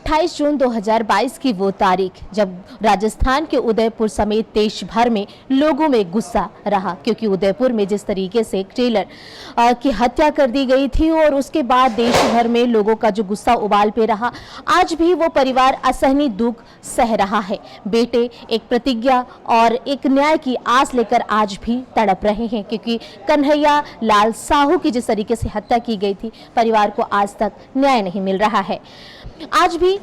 28 जून 2022 की वो तारीख जब राजस्थान के उदयपुर समेत देश भर में लोगों में गुस्सा रहा, क्योंकि उदयपुर में जिस तरीके से एक टेलर की हत्या कर दी गई थी और उसके बाद देश भर में लोगों का जो गुस्सा उबाल पे रहा, आज भी वो परिवार असहनीय दुख सह रहा है। बेटे एक प्रतिज्ञा और एक न्याय की आस लेकर आज भी तड़प रहे हैं, क्योंकि कन्हैया लाल साहू की जिस तरीके से हत्या की गई थी, परिवार को आज तक न्याय नहीं मिल रहा है। आज भी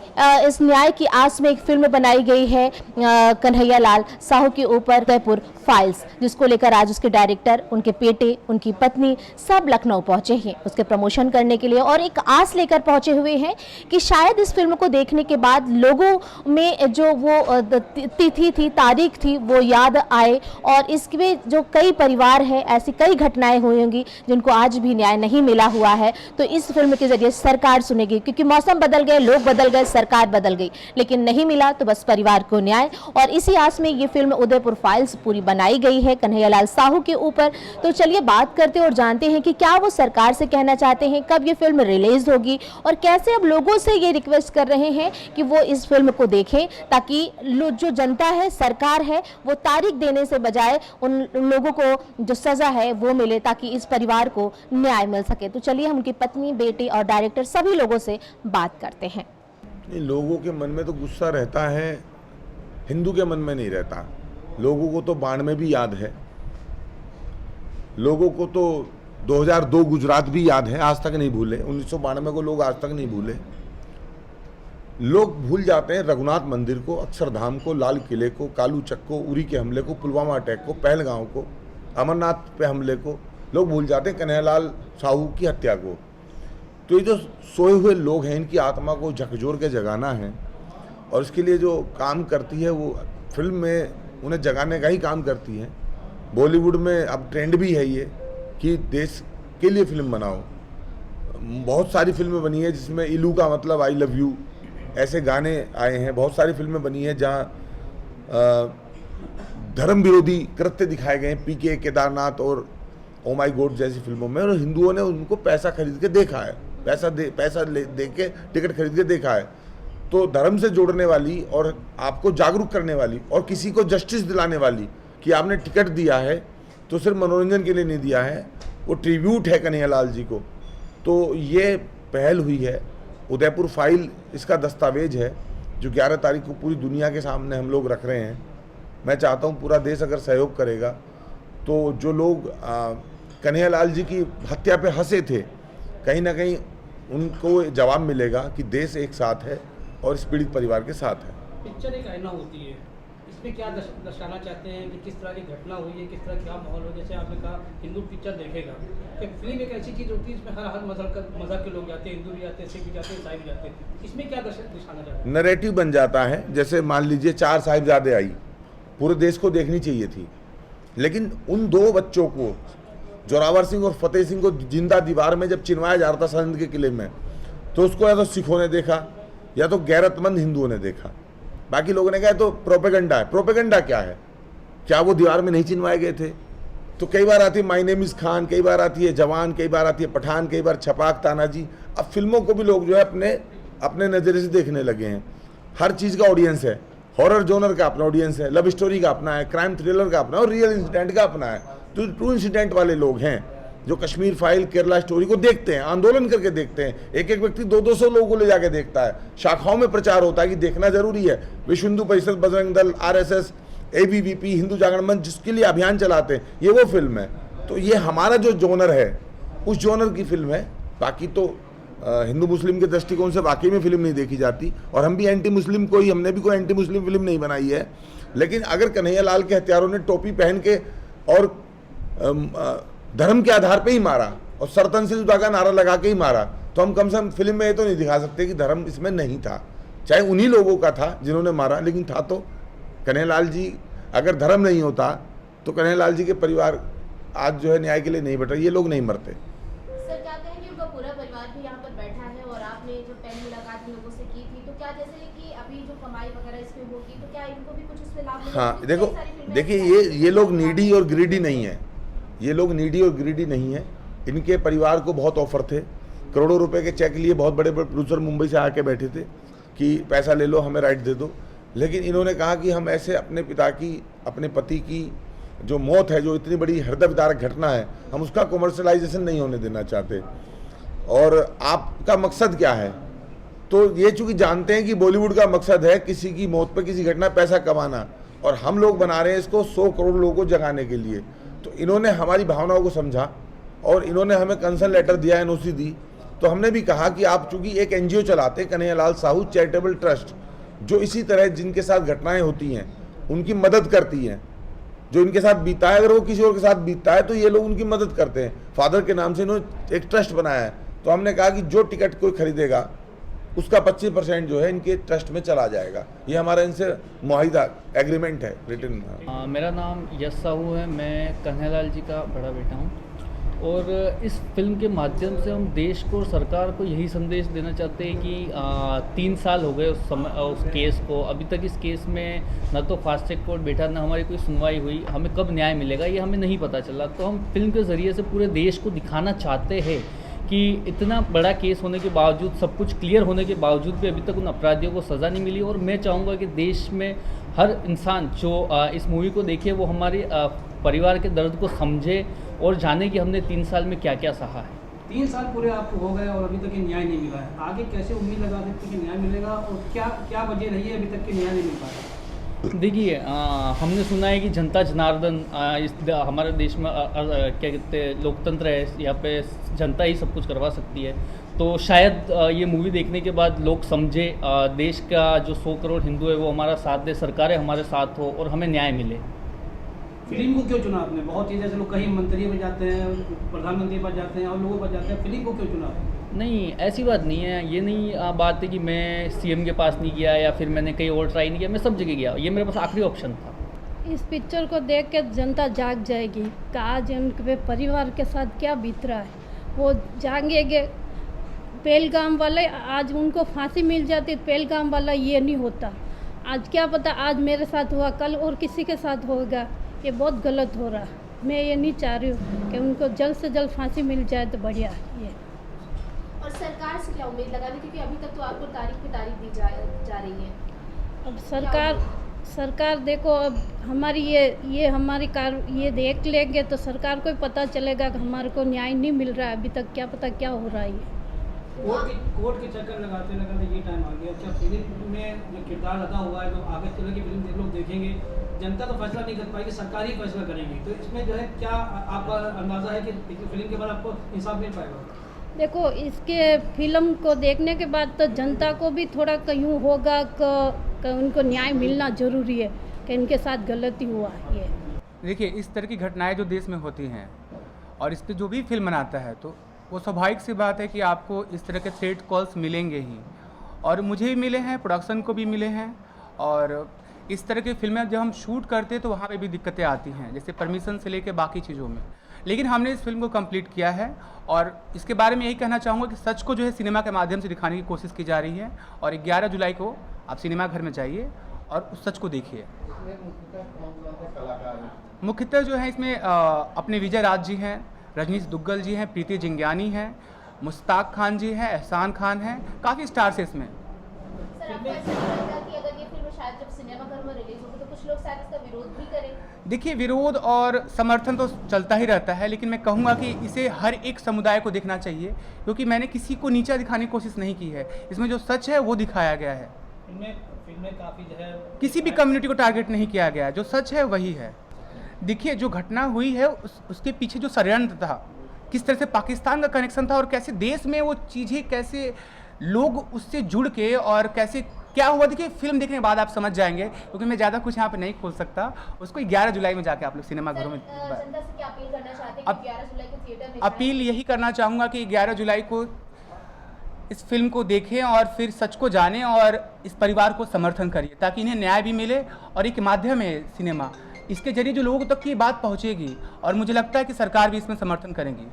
इस न्याय की आस में एक फिल्म बनाई गई है कन्हैया लाल साहू के ऊपर, उदयपुर फाइल्स, जिसको लेकर आज उसके डायरेक्टर, उनके बेटे, उनकी पत्नी सब लखनऊ पहुंचे हैं उसके प्रमोशन करने के लिए, और एक आस लेकर पहुंचे हुए हैं कि शायद इस फिल्म को देखने के बाद लोगों में जो वो तिथि थी, तारीख थी, वो याद आए और इसमें जो कई परिवार है, ऐसी कई घटनाएं हुई होंगी जिनको आज भी न्याय नहीं मिला हुआ है, तो इस फिल्म के जरिए सरकार सुनेगी, क्योंकि मौसम बदल गए, लोग बदल गए, सरकार बदल गई, लेकिन नहीं मिला तो बस परिवार को न्याय। और इसी आस में ये फिल्म उदयपुर फाइल्स पूरी बनाई गई है कन्हैया लाल साहू के ऊपर। तो चलिए बात करते हैं और जानते हैं कि क्या वो सरकार से कहना चाहते हैं, कब ये फिल्म रिलीज होगी और कैसे अब लोगों से ये रिक्वेस्ट कर रहे हैं कि वो इस फिल्म को देखें, ताकि जो जनता है, सरकार है, वो तारीख देने से बजाय उन लोगों को जो सजा है वो मिले, ताकि इस परिवार को न्याय मिल सके। तो चलिए हम उनकी पत्नी, बेटे और डायरेक्टर सभी लोगों से बात करते हैं। लोगों के मन में तो गुस्सा रहता है, हिंदू के मन में नहीं रहता। लोगों को तो 92 भी याद है, लोगों को तो 2002 गुजरात भी याद है, आज तक नहीं भूले। 1992 को लोग आज तक नहीं भूले। लोग भूल जाते हैं रघुनाथ मंदिर को, अक्षरधाम को, लाल किले को, कालू चक को, उरी के हमले को, पुलवामा अटैक को, पहलगांव को, अमरनाथ पे हमले को। लोग भूल जाते हैं कन्हैया लाल साहू की हत्या को। तो ये जो सोए हुए लोग हैं, इनकी आत्मा को झकझोर के जगाना है, और इसके लिए जो काम करती है वो फिल्म में उन्हें जगाने का ही काम करती है। बॉलीवुड में अब ट्रेंड भी है ये कि देश के लिए फिल्म बनाओ। बहुत सारी फिल्में बनी है जिसमें इलू का मतलब आई लव यू, ऐसे गाने आए हैं। बहुत सारी फिल्में बनी है जहाँ धर्म विरोधी कृत्य दिखाए गए हैं, पीके, केदारनाथ और ओ माई गॉड जैसी फिल्मों में, और हिंदुओं ने उनको पैसा खरीद के देखा है, पैसा दे के टिकट खरीद के देखा है। तो धर्म से जोड़ने वाली और आपको जागरूक करने वाली और किसी को जस्टिस दिलाने वाली कि आपने टिकट दिया है तो सिर्फ मनोरंजन के लिए नहीं दिया है, वो ट्रिब्यूट है कन्हैया लाल जी को। तो ये पहल हुई है। उदयपुर फाइल इसका दस्तावेज है जो 11 तारीख को पूरी दुनिया के सामने हम लोग रख रहे हैं। मैं चाहता हूँ पूरा देश अगर सहयोग करेगा तो जो लोग कन्हैया लाल जी की हत्या पे हंसे थे, कहीं ना कहीं उनको जवाब मिलेगा कि देश एक साथ है और इस पीड़ित परिवार के साथ है। पिक्चर एक आईना होती है, इसमें क्या दर्शाना चाहते हैं कि किस तरह की घटना हुई है, किस तरह क्या माहौल हो। जैसे आपने कहा हिंदू पिक्चर देखेगा, कि फिल्म एक ऐसी चीज़ होती है इसमें हर मजहब के लोग जाते हैं, हिंदू भी जाते हैं, सिख भी जाते हैं, ईसाई भी जाते हैं। इसमें क्या दर्शाना चाहते हैं? नैरेटिव बन जाता है। जैसे मान लीजिए 4 साहिबजादे आई, पूरे देश को देखनी चाहिए थी, लेकिन उन 2 बच्चों को, जोरावर सिंह और फतेह सिंह को जिंदा दीवार में जब चिनवाया जा रहा था सरहिंद के किले में, तो उसको या तो सिखों ने देखा या तो गैरतमंद हिंदुओं ने देखा। बाकी लोगों ने कहा तो प्रोपेगेंडा है। प्रोपेगेंडा क्या है? क्या वो दीवार में नहीं चिनवाए गए थे? तो कई बार आती है माय नेम इज़ खान, कई बार आती है जवान, कई बार आती है पठान, कई बार छपाक, तानाजी। अब फिल्मों को भी लोग जो है अपने नज़रिए से देखने लगे हैं। हर चीज़ का ऑडियंस है। हॉरर जोनर का अपना ऑडियंस है, लव स्टोरी का अपना है, क्राइम थ्रिलर का अपना और रियल इंसिडेंट का अपना है। तो ट्रू इंसिडेंट वाले लोग हैं जो कश्मीर फाइल, केरला स्टोरी को देखते हैं, आंदोलन करके देखते हैं। एक एक व्यक्ति 200-200 लोगों को ले जाके देखता है। शाखाओं में प्रचार होता है कि देखना जरूरी है। विश्व हिंदू परिषद, बजरंग दल, RSS, ABVP, हिंदू जागरण मंच जिसके लिए अभियान चलाते हैं, ये वो फिल्म है। तो ये हमारा जो जोनर है उस जोनर की फिल्म है। बाकी तो हिंदू मुस्लिम के दृष्टिकोण से वाकई में फिल्म नहीं देखी जाती, और हम भी एंटी मुस्लिम हमने भी कोई एंटी मुस्लिम फिल्म नहीं बनाई है। लेकिन अगर कन्हैया लाल के हत्यारों ने टोपी पहन के और धर्म के आधार पे ही मारा और सरतन से जुदा का नारा लगा के ही मारा, तो हम कम से कम फिल्म में ये तो नहीं दिखा सकते कि धर्म इसमें नहीं था। चाहे उन्हीं लोगों का था जिन्होंने मारा, लेकिन था तो कन्हैया लाल जी। अगर धर्म नहीं होता तो कन्हैया लाल जी के परिवार आज जो है न्याय के लिए नहीं बैठ रहे, ये लोग नहीं मरते। सर क्या कहेंगे, उनका पूरा परिवार भी यहाँ पर बैठा है और आपने जो पहली मुलाकात लोगों से की थी, तो क्या जैसे कि अभी जो कमाई वगैरह इसमें होगी तो क्या इनको भी कुछ इसमें लाभ मिलेगा? हाँ देखिए ये लोग नीडी और ग्रीडी नहीं है। ये लोग नीडी और ग्रीडी नहीं है। इनके परिवार को बहुत ऑफर थे, करोड़ों रुपए के चेक लिए बहुत बड़े बड़े प्रोड्यूसर मुंबई से आके बैठे थे। कि पैसा ले लो, हमें राइट दे दो। लेकिन इन्होंने कहा कि हम ऐसे अपने पिता की, अपने पति की जो मौत है, जो इतनी बड़ी हृदय विदारक घटना है, हम उसका कॉमर्शलाइजेशन नहीं होने देना चाहते। और आपका मकसद क्या है? तो ये चूंकि जानते हैं कि बॉलीवुड का मकसद है किसी की मौत पर, किसी घटना पैसा कमाना, और हम लोग बना रहे हैं इसको 100 करोड़ लोगों को जगाने के लिए। तो इन्होंने हमारी भावनाओं को समझा और इन्होंने हमें कंसर्न लेटर दिया, एनओसी दी। तो हमने भी कहा कि आप चूंकि एक एनजीओ चलाते, कन्हैयालाल साहू चैरिटेबल ट्रस्ट, जो इसी तरह जिनके साथ घटनाएं होती हैं उनकी मदद करती हैं, जो इनके साथ बीता है, अगर वो किसी और के साथ बीतता है तो ये लोग उनकी मदद करते हैं। फादर के नाम से इन्होंने एक ट्रस्ट बनाया है। तो हमने कहा कि जो टिकट कोई खरीदेगा उसका 25% जो है इनके ट्रस्ट में चला जाएगा। ये हमारा इनसे मुआहिदा एग्रीमेंट है, रिटन। मेरा नाम यश साहू है, मैं कन्हैयालाल जी का बड़ा बेटा हूँ। और इस फिल्म के माध्यम से हम देश को और सरकार को यही संदेश देना चाहते हैं कि 3 साल हो गए उस केस को। अभी तक इस केस में न तो फास्ट ट्रैक कोर्ट बैठा, न हमारी कोई सुनवाई हुई। हमें कब न्याय मिलेगा ये हमें नहीं पता चला। तो हम फिल्म के ज़रिए से पूरे देश को दिखाना चाहते हैं कि इतना बड़ा केस होने के बावजूद, सब कुछ क्लियर होने के बावजूद भी अभी तक उन अपराधियों को सज़ा नहीं मिली। और मैं चाहूँगा कि देश में हर इंसान जो इस मूवी को देखे वो हमारे परिवार के दर्द को समझे और जाने कि हमने 3 साल में क्या क्या सहा है। 3 साल पूरे आपको हो गए और अभी तक न्याय नहीं मिला है। आगे कैसे उम्मीद लगा सकते कि न्याय मिलेगा, और क्या वजह रही है अभी तक कि न्याय नहीं मिल पाया? देखिए, हमने सुना है कि जनता जनार्दन, हमारे देश में क्या कहते हैं, लोकतंत्र है, यहाँ पे जनता ही सब कुछ करवा सकती है। तो शायद ये मूवी देखने के बाद लोग समझे, देश का जो 100 करोड़ हिंदू है वो हमारा साथ दे, सरकारें हमारे साथ हो और हमें न्याय मिले। फिल्म को क्यों चुना आपने? बहुत चीज़ ऐसे लोग कहीं मंत्री पर जाते हैं, प्रधानमंत्री पर जाते हैं और लोगों पर जाते हैं, फिल्म को क्यों चुना आपने? नहीं, ऐसी बात नहीं है। ये नहीं बात है कि मैं सीएम के पास नहीं गया या फिर मैंने कहीं और ट्राई नहीं किया। मैं सब जगह गया, ये मेरे पास आखिरी ऑप्शन था। इस पिक्चर को देख के जनता जाग जाएगी कि आज उनके परिवार के साथ क्या बीत रहा है। वो जागेंगे। पहलगाम वाले, आज उनको फांसी मिल जाती, पहलगाम वाला ये नहीं होता। आज क्या पता, आज मेरे साथ हुआ, कल और किसी के साथ होगा। ये बहुत गलत हो रहा है। मैं ये नहीं चाह रही हूँ कि उनको जल्द से जल्द फांसी मिल जाए तो बढ़िया है ये। और सरकार से क्या उम्मीद लगा रही, क्योंकि अभी तक तो आपको तारीख पे तारीख दी जा रही है। अब सरकार देखो, अब हमारी ये हमारी ये देख लेंगे तो सरकार को ही पता चलेगा कि हमारे को न्याय नहीं मिल रहा है। अभी तक क्या पता क्या हो रहा है ये। कोर्ट के चक्कर लगाते ये टाइम आ गया। अच्छा, फिल्म में जो किरदार अदा हुआ है, तो आगे चल के फिल्म लोग देखेंगे, जनता तो फैसला नहीं कर पाएगी, सरकार ही फैसला करेगी। तो इसमें जो है क्या आपका अंदाज़ा है कि फिल्म के बाद आपको इंसाफ मिल पाएगा? देखो, इसके फिल्म को देखने के बाद तो जनता को भी थोड़ा कहीं होगा कि उनको न्याय मिलना ज़रूरी है कि इनके साथ गलती हुआ है ये। देखिए, इस तरह की घटनाएं जो देश में होती हैं और इस पर जो भी फिल्म बनाता है, तो वो स्वाभाविक सी बात है कि आपको इस तरह के थ्रेट कॉल्स मिलेंगे ही। और मुझे भी मिले हैं, प्रोडक्शन को भी मिले हैं। और इस तरह की फिल्में जब हम शूट करते हैं तो वहाँ पे भी दिक्कतें आती हैं, जैसे परमिशन से लेके बाकी चीज़ों में। लेकिन हमने इस फिल्म को कंप्लीट किया है और इसके बारे में यही कहना चाहूँगा कि सच को जो है सिनेमा के माध्यम से दिखाने की कोशिश की जा रही है। और 11 जुलाई को आप सिनेमा घर में जाइए और उस सच को देखिए। मुख्यतः जो है इसमें अपने विजय राज जी हैं, रजनीश दुग्गल जी हैं, प्रीति जिंज्ञानी हैं, मुश्ताक खान जी हैं, एहसान खान हैं, काफ़ी स्टार्स हैं इसमें। सर, आपको ऐसा नहीं लगता कि अगर ये फिल्म शायद जब सिनेमा घर में रिलीज होगी तो कुछ लोग शायद इसका विरोध भी करें? देखिए, विरोध और समर्थन तो चलता ही रहता है, लेकिन मैं कहूँगा कि इसे हर एक समुदाय को देखना चाहिए, क्योंकि मैंने किसी को नीचा दिखाने की कोशिश नहीं की है। इसमें जो सच है वो दिखाया गया है। फिल्में काफ़ी जो है किसी भी कम्युनिटी को टारगेट नहीं किया गया, जो सच है वही है। देखिए, जो घटना हुई है उसके पीछे जो षड्यंत्र था, किस तरह से पाकिस्तान का कनेक्शन था और कैसे देश में वो चीज़ें, कैसे लोग उससे जुड़ के और कैसे क्या हुआ, देखिए फिल्म देखने के बाद आप समझ जाएंगे, क्योंकि मैं ज़्यादा कुछ यहाँ पे नहीं खोल सकता। उसको 11 जुलाई में जाके आप लोग सिनेमा घरों में। जनता से क्या अपील करना चाहते हैं कि 11 जुलाई को थिएटर में अपील यही करना चाहूँगा कि 11 जुलाई को इस फिल्म को देखें और फिर सच को जानें और इस परिवार को समर्थन करिए, ताकि इन्हें न्याय भी मिले। और एक माध्यम है सिनेमा, इसके जरिए जो लोगों तक की बात पहुँचेगी और मुझे लगता है कि सरकार भी इसमें समर्थन करेंगी।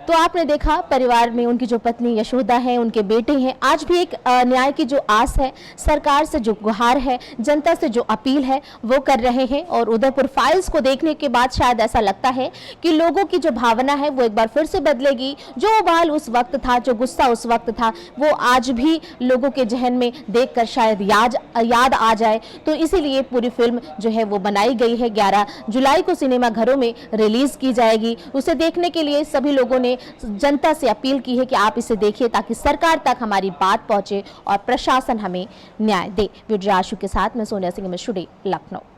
तो आपने देखा परिवार में उनकी जो पत्नी यशोदा है, उनके बेटे हैं, आज भी एक न्याय की जो आस है, सरकार से जो गुहार है, जनता से जो अपील है वो कर रहे हैं। और उदयपुर फाइल्स को देखने के बाद शायद ऐसा लगता है कि लोगों की जो भावना है वो एक बार फिर से बदलेगी। जो उबाल उस वक्त था, जो गुस्सा उस वक्त था, वो आज भी लोगों के जहन में देखकर शायद याद आ जाए। तो इसीलिए पूरी फिल्म जो है वो बनाई गई है। 11 जुलाई को सिनेमा घरों में रिलीज की जाएगी। उसे देखने के लिए सभी लोगों ने जनता से अपील की है कि आप इसे देखिए ताकि सरकार तक हमारी बात पहुंचे और प्रशासन हमें न्याय दे। वीडियो आशु के साथ मैं सोनिया सिंह, मिश्र, लखनऊ।